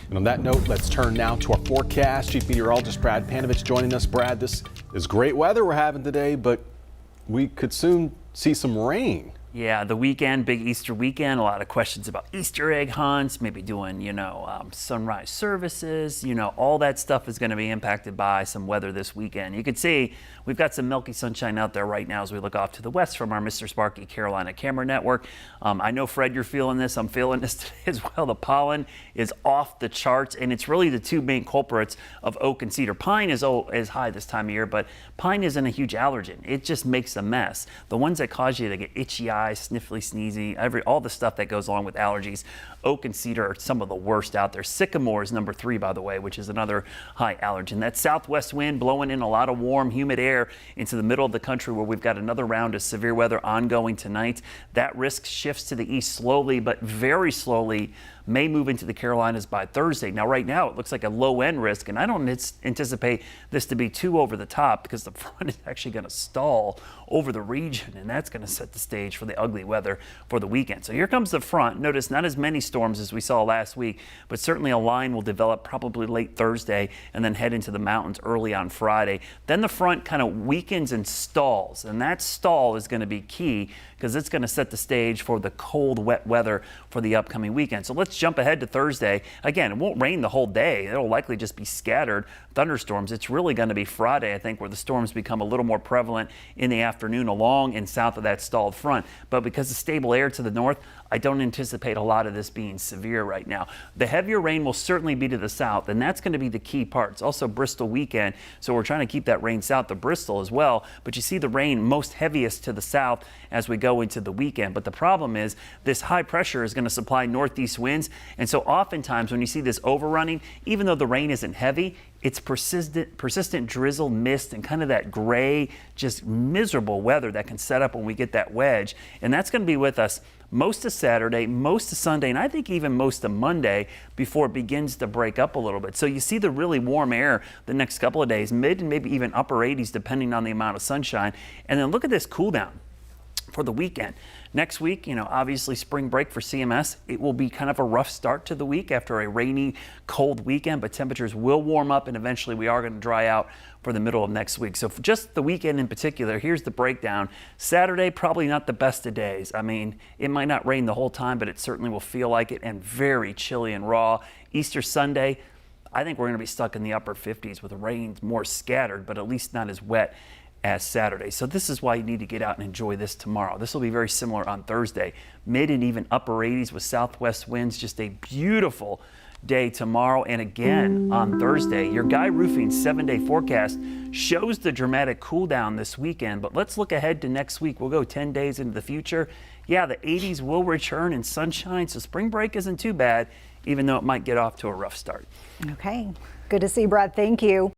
And on that note, let's turn now to our forecast. Chief Meteorologist Brad Panovich joining us. Brad, this is great weather we're having today, but we could soon see some rain. Yeah, the weekend, big Easter weekend, a lot of questions about Easter egg hunts, maybe doing, sunrise services, all that stuff is going to be impacted by some weather this weekend. You can see we've got some milky sunshine out there right now as we look off to the west from our Mr. Sparky Carolina camera network. I know, Fred, you're feeling this. I'm feeling this today as well. The pollen is off the charts, and it's really the two main culprits of oak and cedar. Pine is high this time of year, but pine isn't a huge allergen. It just makes a mess. The ones that cause you to get itchy eyes, sniffly, sneezy, all the stuff that goes along with allergies. Oak and cedar are some of the worst out there. Sycamore is number 3, by the way, which is another high allergen. That southwest wind blowing in a lot of warm, humid air into the middle of the country where we've got another round of severe weather ongoing tonight. That risk shifts to the east slowly, but very slowly, may move into the Carolinas by Thursday. Now, right now, it looks like a low-end risk, and I don't anticipate this to be too over the top because the front is actually going to stall over the region, and that's going to set the stage for the ugly weather for the weekend. So here comes the front. Notice not as many storms as we saw last week, but certainly a line will develop probably late Thursday and then head into the mountains early on Friday. Then the front kind of weakens and stalls, and that stall is going to be key because it's going to set the stage for the cold, wet weather for the upcoming weekend. So let's jump ahead to Thursday. Again, it won't rain the whole day. It'll likely just be scattered thunderstorms. It's really going to be Friday, I think, where the storms become a little more prevalent in the afternoon along and south of that stalled front. But because of stable air to the north, I don't anticipate a lot of this being severe right now. The heavier rain will certainly be to the south, and that's going to be the key part. It's also Bristol weekend, so we're trying to keep that rain south of Bristol as well. But you see the rain most heaviest to the south as we go into the weekend. But the problem is this high pressure is going to supply northeast winds, and so oftentimes when you see this overrunning, even though the rain isn't heavy, it's persistent drizzle, mist, and kind of that gray, just miserable weather that can set up when we get that wedge. And that's going to be with us most of Saturday, most of Sunday, and I think even most of Monday before it begins to break up a little bit. So you see the really warm air the next couple of days, mid and maybe even upper 80s depending on the amount of sunshine. And then look at this cool down for the weekend. Next week, obviously spring break for CMS. It will be kind of a rough start to the week after a rainy, cold weekend, but temperatures will warm up and eventually we are going to dry out for the middle of next week. So for just the weekend in particular, here's the breakdown. Saturday, probably not the best of days. I mean, it might not rain the whole time, but it certainly will feel like it and very chilly and raw. Easter Sunday, I think we're going to be stuck in the upper 50s with rain more scattered, but at least not as wet as Saturday. So this is why you need to get out and enjoy this tomorrow. This will be very similar on Thursday. Mid and even upper 80s with southwest winds. Just a beautiful day tomorrow. And again on Thursday, your Guy Roofing 7-day forecast shows the dramatic cool down this weekend. But let's look ahead to next week. We'll go 10 days into the future. Yeah, the 80s will return in sunshine. So spring break isn't too bad, even though it might get off to a rough start. Okay. Good to see, Brad. Thank you.